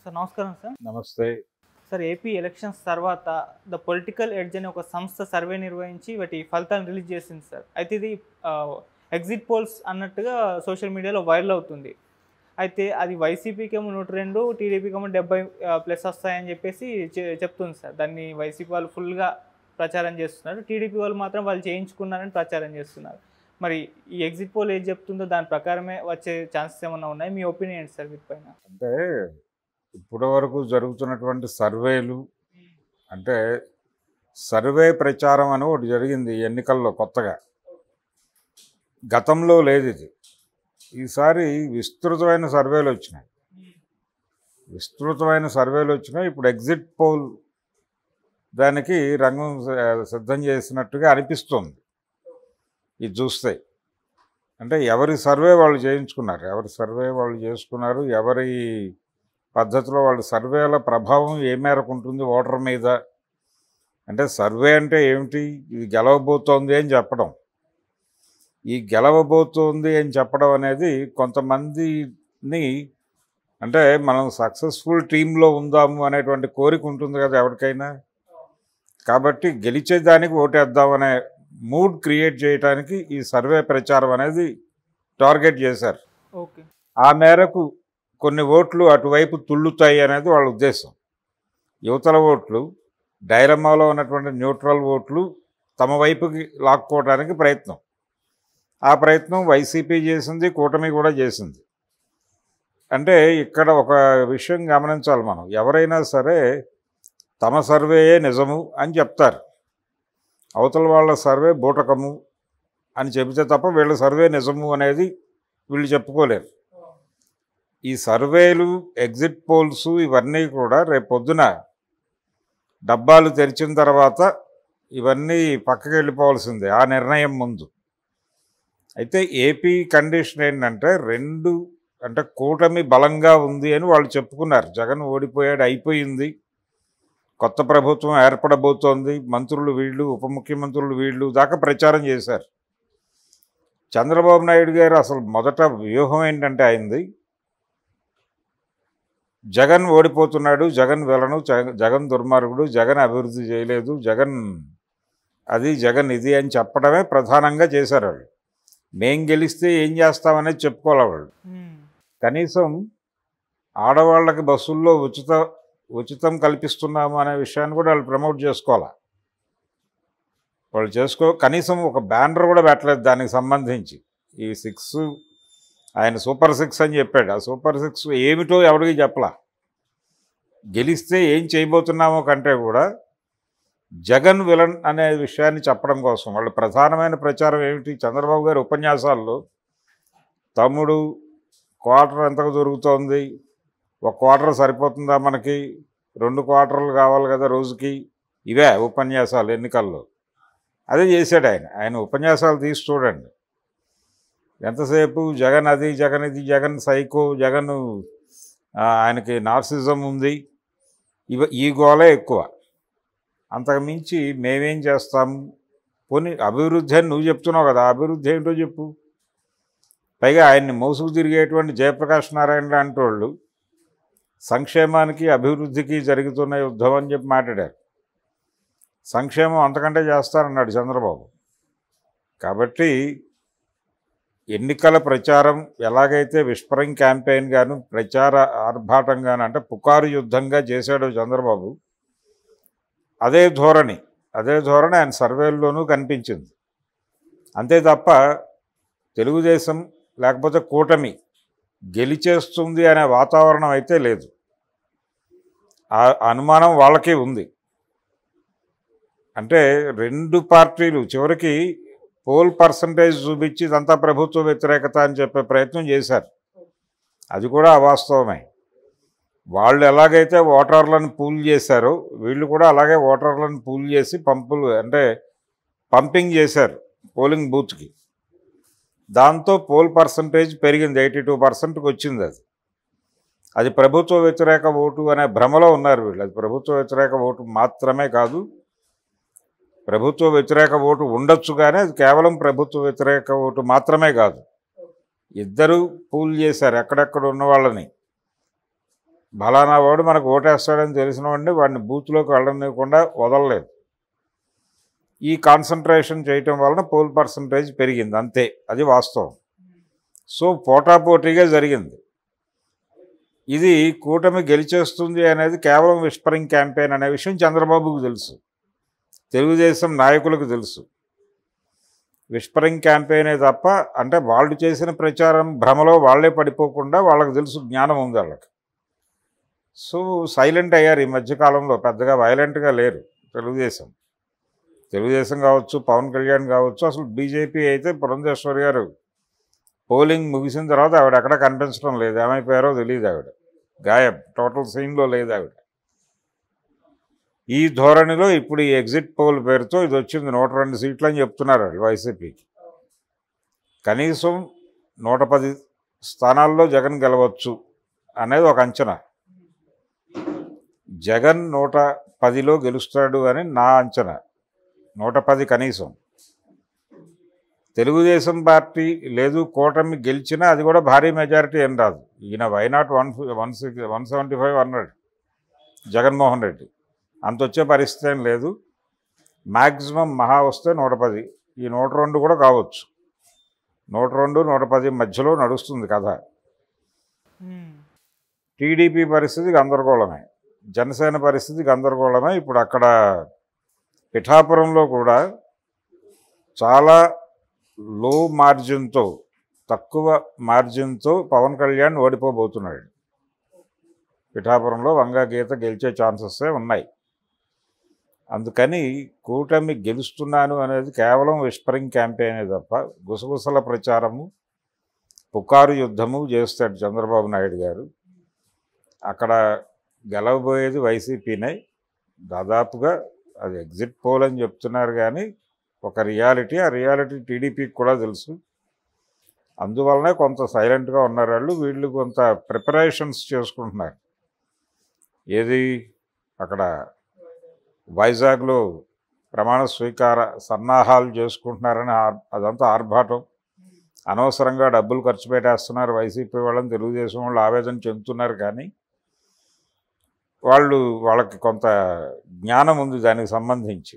Sir నమస్కారం sir. నమస్తే. Sir AP elections తర్వాత ద పొలిటికల్ ఎడ్జ్ అనే ఒక సంస్థ సర్వే నిర్వహించి వాటి ఫలితాలను రిలీజ్ చేసింది సార్. అయితే ఇది ఎగ్జిట్ పోల్స్ అన్నట్టుగా సోషల్ మీడియాలో వైరల్ అవుతుంది. అయితే అది వైసీపీకి ఏమో 102, టీడీపీకి ఏమో 70+ వస్తాయని చెప్పేసి చెప్తుంది సార్. దాన్ని వైసీపీ వాళ్ళు ఫుల్గా ప్రచారం చేస్తున్నారు, టీడీపీ వాళ్ళు మాత్రం వాళ్ళు చేయించుకున్నారని ప్రచారం చేస్తున్నారు. మరి ఈ ఎగ్జిట్ పోల్ ఏది చెప్తుందో దాని ప్రకారమే వచ్చే ఛాన్సెస్ ఏమన్నా ఉన్నాయి? మీ ఒపీనియన్ ఏంటి సార్ వీటిపైన? అంటే ఇప్పటి వరకు జరుగుతున్నటువంటి సర్వేలు అంటే సర్వే ప్రచారం అని ఒకటి జరిగింది ఎన్నికల్లో కొత్తగా. గతంలో లేదు ఇది. ఈసారి విస్తృతమైన సర్వేలు వచ్చినాయి. ఇప్పుడు ఎగ్జిట్ పోల్ దానికి రంగం సిద్ధం చేసినట్టుగా అనిపిస్తుంది ఇది చూస్తే. అంటే ఎవరి సర్వే వాళ్ళు చేసుకున్నారు, ఎవరి పద్ధతిలో వాళ్ళు సర్వేల ప్రభావం ఏ మేరకు ఉంటుంది ఓటర్ మీద. అంటే సర్వే అంటే ఏమిటి? ఇది గెలవబోతోంది అని చెప్పడం. ఈ గెలవబోతోంది అని చెప్పడం అనేది కొంతమందిని అంటే మనం సక్సెస్ఫుల్ టీంలో ఉందాము అనేటువంటి కోరిక ఉంటుంది కదా ఎవరికైనా. కాబట్టి గెలిచేదానికి ఓటేద్దామనే మూడ్ క్రియేట్ చేయడానికి ఈ సర్వే ప్రచారం అనేది టార్గెట్ చేశారు. ఓకే, ఆ మేరకు కొన్ని ఓట్లు అటువైపు తుళ్ళుతాయి అనేది వాళ్ళ ఉద్దేశం. యువతల ఓట్లు, డైలమాలో ఉన్నటువంటి న్యూట్రల్ ఓట్లు తమ వైపుకి లాక్కోవడానికి ప్రయత్నం. ఆ ప్రయత్నం వైసీపీ చేసింది, కూటమి కూడా చేసింది. అంటే ఇక్కడ ఒక విషయం గమనించాలి మనం. ఎవరైనా సరే తమ సర్వేయే నిజము అని చెప్తారు, అవతల వాళ్ళ సర్వే బూటకము అని చెబితే తప్ప వీళ్ళ సర్వే నిజము అనేది వీళ్ళు చెప్పుకోలేరు. ఈ సర్వేలు, ఎగ్జిట్ పోల్స్ ఇవన్నీ కూడా రేపు పొద్దున డబ్బాలు తెరిచిన తర్వాత ఇవన్నీ పక్కకి వెళ్ళిపోవాల్సిందే ఆ నిర్ణయం ముందు. అయితే ఏపీ కండిషన్ ఏంటంటే అంటే కూటమి బలంగా ఉంది అని వాళ్ళు చెప్పుకున్నారు. జగన్ ఓడిపోయాడు, అయిపోయింది, కొత్త ప్రభుత్వం ఏర్పడబోతోంది, మంత్రులు వీళ్ళు, ఉప ముఖ్యమంత్రులు వీళ్ళు దాకా ప్రచారం చేశారు. చంద్రబాబు నాయుడు గారు అసలు మొదట వ్యూహం ఏంటంటే అయింది, జగన్ ఓడిపోతున్నాడు, జగన్ విలను, జగన్ దుర్మార్గుడు, జగన్ అభివృద్ధి చేయలేదు, జగన్ అది, జగన్ ఇది అని చెప్పడమే ప్రధానంగా చేశారు వాళ్ళు. మేం గెలిస్తే ఏం చేస్తామనేది చెప్పుకోవాలి వాళ్ళు. కనీసం ఆడవాళ్ళకి బస్సుల్లో ఉచితం కల్పిస్తున్నాము అనే విషయాన్ని కూడా వాళ్ళు ప్రమోట్ చేసుకోవాలి. వాళ్ళు కనీసం ఒక బ్యానర్ కూడా పెట్టలేదు దానికి సంబంధించి. ఈ 6 ఆయన సూపర్ 6 అని చెప్పాడు. ఆ సూపర్ 6 ఏమిటో ఎవరికి చెప్పలా. గెలిస్తే ఏం చేయబోతున్నామో కంటే కూడా జగన్ విలన్ అనే విషయాన్ని చెప్పడం కోసం వాళ్ళు ప్రధానమైన ప్రచారం ఏమిటి? చంద్రబాబు గారి ఉపన్యాసాల్లో తమ్ముడు క్వార్టర్ ఎంతకు దొరుకుతోంది, 1 క్వార్టర్ సరిపోతుందా మనకి, 2 క్వార్టర్లు కావాలి కదా రోజుకి, ఇవే ఉపన్యాసాలు ఎన్నికల్లో. అదే చేశాడు ఆయన ఉపన్యాసాలు తీసి చూడండి. ఎంతసేపు జగన్ అది, జగన్ ఇది, జగన్ సైకో, జగన్ ఆయనకి నార్సిజం ఉంది, ఈ గోలే ఎక్కువ. అంతకుమించి మేమేం చేస్తాము, పోనీ అభివృద్ధి అని నువ్వు చెప్తున్నావు కదా, అభివృద్ధి ఏంటో చెప్పు. పైగా ఆయన్ని మోసుకు తిరిగేటువంటి జయప్రకాష్ నారాయణ లాంటి వాళ్ళు సంక్షేమానికి అభివృద్ధికి జరుగుతున్న యుద్ధం అని చెప్పి మాట్లాడారు. సంక్షేమం అంతకంటే చేస్తారన్నాడు చంద్రబాబు. కాబట్టి ఎన్నికల ప్రచారం ఎలాగైతే విస్పరింగ్ క్యాంపెయిన్ గాను, ప్రచార ఆర్భాటంగాను, అంటే పుకారు యుద్ధంగా చేశాడు చంద్రబాబు, అదే ధోరణి ఆయన సర్వేల్లోనూ కనిపించింది. అంతే తప్ప తెలుగుదేశం లేకపోతే కూటమి గెలిచేస్తుంది అనే వాతావరణం అయితే లేదు. ఆ అనుమానం వాళ్ళకి ఉంది. అంటే 2 పార్టీలు చివరికి పోల్ పర్సంటేజ్ చూపించి ఇదంతా ప్రభుత్వ వ్యతిరేకత అని చెప్పే ప్రయత్నం చేశారు. అది కూడా అవాస్తవమే. వాళ్ళు ఎలాగైతే ఓటర్లను పూల్ చేశారో వీళ్ళు కూడా అలాగే ఓటర్లను పూల్ చేసి పంపింగ్ చేశారు పోలింగ్ బూత్కి. దాంతో పోల్ పర్సంటేజ్ పెరిగింది, 82%కి వచ్చింది. అది ప్రభుత్వ వ్యతిరేక ఓటు అనే భ్రమలో ఉన్నారు వీళ్ళు. అది ప్రభుత్వ వ్యతిరేక ఓటు మాత్రమే కాదు, ప్రభుత్వ వ్యతిరేక ఓటు ఉండొచ్చు, కానీ అది కేవలం ప్రభుత్వ వ్యతిరేక ఓటు మాత్రమే కాదు. ఇద్దరు పూల్ చేశారు ఎక్కడెక్కడ ఉన్న వాళ్ళని. బలానా వాడు మనకు ఓటేస్తాడని తెలిసిన వాడిని వాడిని బూత్లోకి వెళ్ళనివ్వకుండా వదలలేదు. ఈ కాన్సన్ట్రేషన్ చేయటం వలన పోల్ పర్సంటేజ్ పెరిగింది, అంతే, అది వాస్తవం. సో పోటాపోటీగా జరిగింది. ఇది కూటమి గెలిచేస్తుంది అనేది కేవలం విస్పరింగ్ క్యాంపెయిన్ అనే విషయం చంద్రబాబుకు తెలుసు, తెలుగుదేశం నాయకులకు తెలుసు. విస్పరింగ్ క్యాంపెయినే తప్ప, అంటే వాళ్ళు చేసిన ప్రచారం భ్రమలో వాళ్ళే పడిపోకుండా వాళ్ళకి తెలుసు, జ్ఞానం ఉంది వాళ్ళకి. సో సైలెంట్ అయ్యారు ఈ మధ్యకాలంలో, పెద్దగా వైలెంట్గా లేరు తెలుగుదేశం కావచ్చు, పవన్ కళ్యాణ్ కావచ్చు. అసలు బీజేపీ అయితే పురంధేశ్వరి గారు పోలింగ్ ముగిసిన తర్వాత ఆవిడ ఎక్కడ కనిపించడం లేదు, ఏమైపోయారో తెలియదు, ఆవిడ గాయబ్, టోటల్ సీన్లో లేదు ఆవిడ. ఈ ధోరణిలో ఇప్పుడు ఈ ఎగ్జిట్ పోల్ పేరుతో ఇది వచ్చింది 102 సీట్లు అని చెప్తున్నారు వాళ్ళు వైసీపీకి. కనీసం 110 స్థానాల్లో జగన్ గెలవచ్చు అనేది ఒక అంచనా. జగన్ 110లో గెలుస్తాడు అని నా అంచనా, 110 కనీసం. తెలుగుదేశం పార్టీ లేదు కూటమి గెలిచినా అది కూడా భారీ మెజారిటీ ఏం రాదు. ఈయన వైనాట్ 175 అన్నాడు జగన్మోహన్ రెడ్డి, అంత వచ్చే పరిస్థితి ఏం లేదు. మ్యాక్సిమం మహా వస్తే 110, ఈ 102 కూడా కావచ్చు. 102, 110 మధ్యలో నడుస్తుంది కథ. టీడీపీ పరిస్థితి గందరగోళమే, జనసేన పరిస్థితి గందరగోళమే. ఇప్పుడు అక్కడ పిఠాపురంలో కూడా చాలా లో మార్జిన్తో, తక్కువ మార్జిన్తో పవన్ కళ్యాణ్ ఓడిపోబోతున్నాడు. పిఠాపురంలో వంగా గీత గెలిచే ఛాన్సెసే ఉన్నాయి. అందుకని కూటమి గెలుస్తున్నాను అనేది కేవలం విస్పరింగ్ క్యాంపెయినే తప్ప, గుసగుసల ప్రచారము, పుకారు యుద్ధము చేస్తాడు చంద్రబాబు నాయుడు గారు. అక్కడ గెలవబోయేది వైసీపీనే దాదాపుగా. అది ఎగ్జిట్ పోల్ అని చెప్తున్నారు కానీ ఒక రియాలిటీ, ఆ రియాలిటీ టీడీపీకి కూడా తెలుసు. అందువల్లనే కొంత సైలెంట్గా ఉన్నారు వాళ్ళు. వీళ్ళు కొంత ప్రిపరేషన్స్ చేసుకుంటున్నారు. ఏది అక్కడ వైజాగ్లో ప్రమాణ స్వీకార సన్నాహాలు చేసుకుంటున్నారని అదంతా ఆర్భాటం. అనవసరంగా డబ్బులు ఖర్చు పెట్టేస్తున్నారు వైసీపీ వాళ్ళని తెలుగుదేశం వాళ్ళు ఆవేదన చెందుతున్నారు. కానీ వాళ్ళకి కొంత జ్ఞానం ఉంది దానికి సంబంధించి.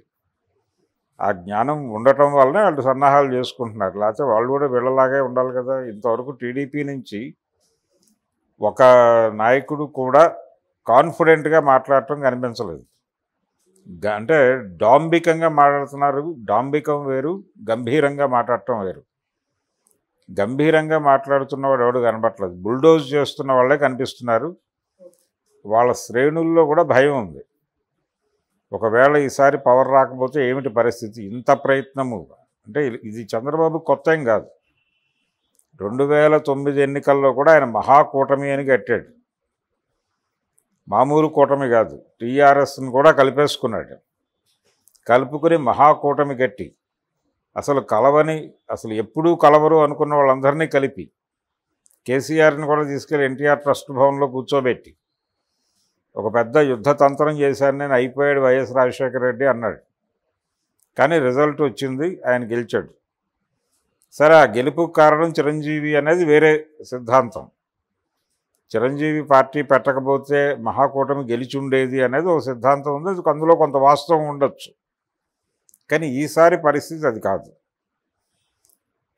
ఆ జ్ఞానం ఉండటం వల్లనే వాళ్ళు సన్నాహాలు చేసుకుంటున్నారు. లేకపోతే వాళ్ళు కూడా వీళ్ళలాగే ఉండాలి కదా. ఇంతవరకు టీడీపీ నుంచి ఒక నాయకుడు కూడా కాన్ఫిడెంట్గా మాట్లాడటం కనిపించలేదు. అంటే డాంబికంగా మాట్లాడుతున్నారు. డాంబికం వేరు, గంభీరంగా మాట్లాడటం వేరు. గంభీరంగా మాట్లాడుతున్నవాడు ఎవడు కనబట్టలేదు, బుల్డోజ్ చేస్తున్న వాళ్ళే కనిపిస్తున్నారు. వాళ్ళ శ్రేణుల్లో కూడా భయం ఉంది. ఒకవేళ ఈసారి పవర్ రాకపోతే ఏమిటి పరిస్థితి? ఇంత ప్రయత్నము అంటే ఇది చంద్రబాబు కొత్త ఏం కాదు. 2009 ఎన్నికల్లో కూడా ఆయన మహాకూటమి అని కట్టాడు. మామూలు కూటమి కాదు, టీఆర్ఎస్ని కూడా కలిపేసుకున్నాడు. కలుపుకుని మహాకూటమి కట్టి అసలు ఎప్పుడూ కలవరు అనుకున్న వాళ్ళందరినీ కలిపి కేసీఆర్ని కూడా తీసుకెళ్ళి ఎన్టీఆర్ ట్రస్ట్ భవన్లో కూర్చోబెట్టి ఒక పెద్ద యుద్ధతంత్రం చేశాను నేను, అయిపోయాడు వైఎస్ రాజశేఖర రెడ్డి అన్నాడు. కానీ రిజల్ట్ వచ్చింది, ఆయన గెలిచాడు. సరే, ఆ గెలుపుకు కారణం చిరంజీవి అనేది వేరే సిద్ధాంతం. చిరంజీవి పార్టీ పెట్టకపోతే మహాకూటమి గెలిచి ఉండేది అనేది ఒక సిద్ధాంతం ఉంది. అందులో కొంత వాస్తవం ఉండొచ్చు. కానీ ఈసారి పరిస్థితి అది కాదు.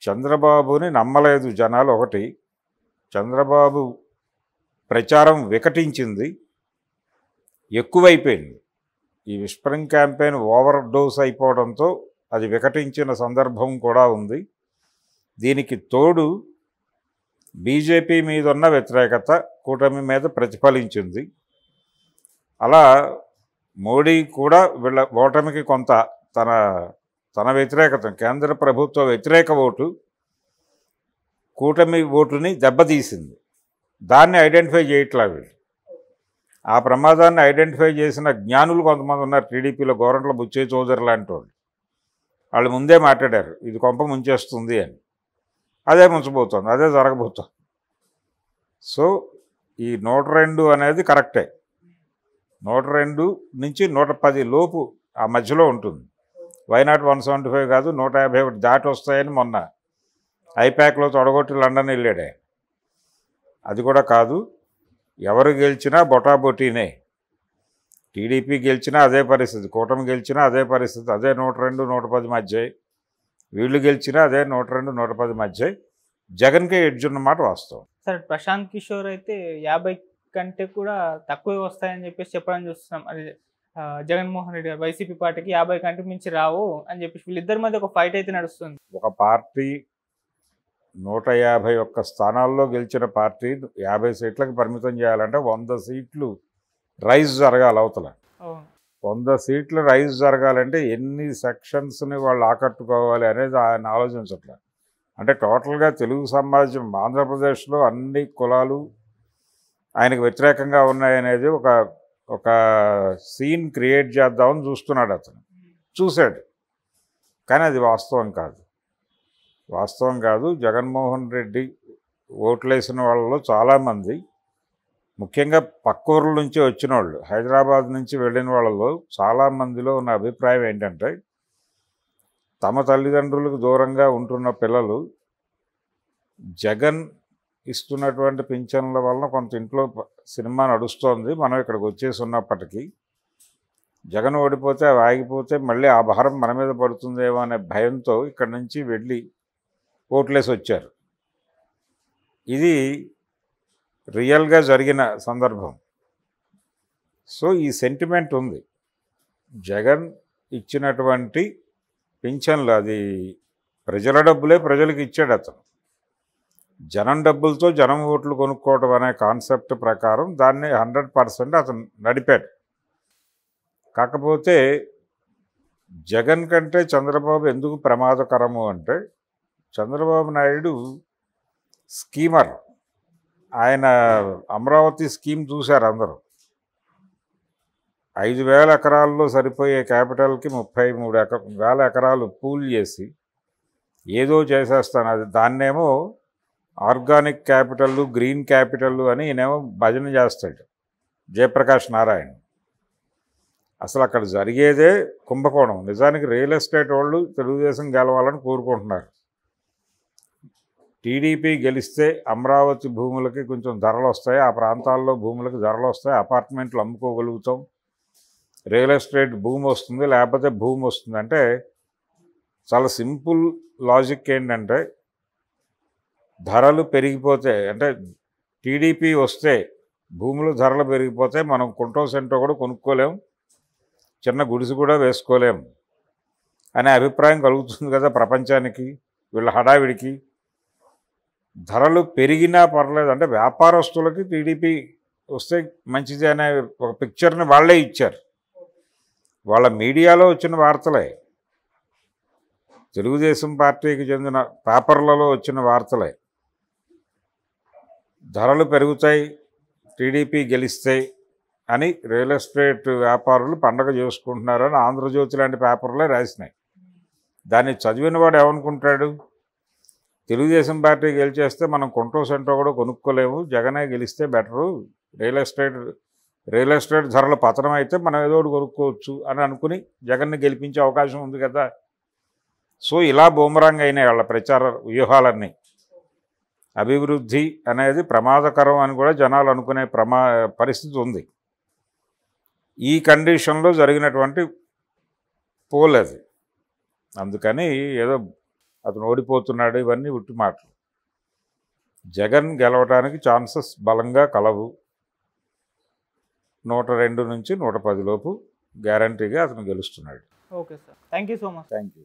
చంద్రబాబుని నమ్మలేదు జనాలు. ఒకటి, చంద్రబాబు ప్రచారం వికటించింది, ఎక్కువైపోయింది. ఈ విస్పరింగ్ క్యాంపెయిన్ ఓవర్ డోస్ అయిపోవడంతో అది వికటించిన సందర్భం కూడా ఉంది. దీనికి తోడు బీజేపీ మీద ఉన్న వ్యతిరేకత కూటమి మీద ప్రతిఫలించింది. అలా మోడీ కూడా వీళ్ళ ఓటమికి కొంత తన వ్యతిరేకత, కేంద్ర ప్రభుత్వ వ్యతిరేక ఓటు కూటమి ఓటుని దెబ్బతీసింది. దాన్ని ఐడెంటిఫై చేయట్లా వీళ్ళు. ఆ ప్రమాదాన్ని ఐడెంటిఫై చేసిన జ్ఞానులు కొంతమంది ఉన్నారు టీడీపీలో, గోరంట్ల బుచ్చయ్య చౌదరి లాంటి వాళ్ళు ముందే మాట్లాడారు ఇది కొంప ముంచేస్తుంది అని. అదే ముంచబోతోంది, అదే జరగబోతోంది. సో ఈ 102 అనేది కరెక్టే. 102 నుంచి 110 లోపు ఆ మధ్యలో ఉంటుంది. వైనాట్ 175 కాదు, 151 దాటి వస్తాయని మొన్న ఐపాక్లో తొడగొట్టి లండన్ వెళ్ళాడే. అది కూడా కాదు. ఎవరు గెలిచినా బొటాబొటీనే. టీడీపీ గెలిచినా అదే పరిస్థితి, కూటమి గెలిచినా అదే పరిస్థితి, అదే 102, 110 మధ్య. వీళ్ళు గెలిచినా అదే 102, 110 మధ్య. జగన్కే ఎడ్జ్ ఉన్నమాట వాస్తవం. సార్ ప్రశాంత్ కిషోర్ అయితే 50 కంటే కూడా తక్కువే వస్తాయని చెప్పేసి చెప్పడం చూస్తున్నాం. అది జగన్మోహన్ రెడ్డి గారు వైసీపీ పార్టీకి 50 కంటే మించి రావు అని చెప్పేసి వీళ్ళిద్దరి మధ్య ఒక ఫైట్ అయితే నడుస్తుంది. ఒక పార్టీ 151 స్థానాల్లో గెలిచిన పార్టీ 50 సీట్లకు పరిమితం చేయాలంటే 100 సీట్లు రైజ్ జరగాలి అవతల. 100 సీట్లు రైజ్ జరగాలంటే ఎన్ని సెక్షన్స్ని వాళ్ళు ఆకట్టుకోవాలి అనేది ఆయన ఆలోచించట్లేదు. అంటే టోటల్గా తెలుగు సమాజం ఆంధ్రప్రదేశ్లో అన్ని కులాలు ఆయనకు వ్యతిరేకంగా ఉన్నాయనేది ఒక సీన్ క్రియేట్ చేద్దామని చూస్తున్నాడు అతను. చూశాడు, కానీ అది వాస్తవం కాదు. జగన్మోహన్ రెడ్డి ఓట్లేసిన వాళ్ళలో చాలామంది, ముఖ్యంగా పక్కూర్ల నుంచి వచ్చిన వాళ్ళు, హైదరాబాద్ నుంచి వెళ్ళిన వాళ్ళలో చాలామందిలో ఉన్న అభిప్రాయం ఏంటంటే, తమ తల్లిదండ్రులకు దూరంగా ఉంటున్న పిల్లలు జగన్ ఇస్తున్నటువంటి పింఛన్ల వలన కొంత ఇంట్లో సినిమా నడుస్తోంది, మనం ఇక్కడికి వచ్చేసి ఉన్నప్పటికీ జగన్ ఓడిపోతే అవి ఆగిపోతే మళ్ళీ ఆ భారం మన మీద పడుతుందేమో అనే భయంతో ఇక్కడి నుంచి వెళ్ళి ఓట్లేసి వచ్చారు. ఇది రియల్గా జరిగిన సందర్భం. సో ఈ సెంటిమెంట్ ఉంది. జగన్ ఇచ్చినటువంటి పింఛన్లు అది ప్రజల డబ్బులే ప్రజలకు ఇచ్చాడు అతను. జనం డబ్బులతో జనం ఓట్లు కొనుక్కోవడం అనే కాన్సెప్ట్ ప్రకారం దాన్ని 100% అతను నడిపాడు. కాకపోతే జగన్ కంటే చంద్రబాబు ఎందుకు ప్రమాదకరము అంటే, చంద్రబాబు నాయుడు స్కీమర్. ఆయన అమరావతి స్కీమ్ చూశారు అందరూ. 5,000 ఎకరాల్లో సరిపోయే క్యాపిటల్కి 33,000 ఎకరాలు పూల్ చేసి ఏదో చేసేస్తాను, అది దాన్నేమో ఆర్గానిక్ క్యాపిటల్, గ్రీన్ క్యాపిటల్ అని ఈయనేమో భజన చేస్తాడు జయప్రకాష్ నారాయణ. అసలు అక్కడ జరిగేదే కుంభకోణం. నిజానికి రియల్ ఎస్టేట్ వాళ్ళు తెలుగుదేశం గెలవాలని కోరుకుంటున్నారు. టీడీపీ గెలిస్తే అమరావతి భూములకి కొంచెం ధరలు వస్తాయి, ఆ ప్రాంతాల్లో భూములకి ధరలు వస్తాయి, అపార్ట్మెంట్లు అమ్ముకోగలుగుతాం, రియల్ ఎస్టేట్ భూమి వస్తుంది, లేకపోతే భూమి వస్తుంది. అంటే చాలా సింపుల్ లాజిక్ ఏంటంటే, ధరలు పెరిగిపోతే, అంటే టీడీపీ వస్తే భూములు ధరలు పెరిగిపోతే మనం కుంటో సెంటో కూడా కొనుక్కోలేం, చిన్న గుడిసి కూడా వేసుకోలేం అనే అభిప్రాయం కలుగుతుంది కదా ప్రపంచానికి, వీళ్ళ హడావిడికి. ధరలు పెరిగినా పర్లేదు అంటే వ్యాపారస్తులకి టీడీపీ వస్తే మంచిది అనే ఒక పిక్చర్ని వాళ్ళే ఇచ్చారు. వాళ్ళ మీడియాలో వచ్చిన వార్తలే, తెలుగుదేశం పార్టీకి చెందిన పేపర్లలో వచ్చిన వార్తలే. ధరలు పెరుగుతాయి టీడీపీ గెలిస్తే అని రియల్ ఎస్టేట్ వ్యాపారులు పండగ చేసుకుంటున్నారని ఆంధ్రజ్యోతి లాంటి పేపర్లే రాసినాయి. దాన్ని చదివిన వాడు ఏమనుకుంటాడు, తెలుగుదేశం పార్టీ గెలిచేస్తే మనం కుంటో సెంటో కూడా కొనుక్కోలేము, జగనే గెలిస్తే బెటరు, రియల్ ఎస్టేట్ ధరలు పతనం అయితే మనం ఏదో ఒకటి కొనుక్కోవచ్చు అని అనుకుని జగన్ని గెలిపించే అవకాశం ఉంది కదా. సో ఇలా బూమరాంగ్ అయినాయి వాళ్ళ ప్రచార వ్యూహాలన్నీ. అభివృద్ధి అనేది ప్రమాదకరం అని కూడా జనాలు అనుకునే పరిస్థితి ఉంది. ఈ కండిషన్లో జరిగినటువంటి పోల్ అది. అందుకని ఏదో అతను ఓడిపోతున్నాడు ఇవన్నీ ఉట్టి మాటలు. జగన్ గెలవడానికి ఛాన్సెస్ బలంగా కలవు. 102 నుంచి 110 లోపు గ్యారంటీగా అతను గెలుస్తున్నాడు. Okay sir, thank you so much. Thank you.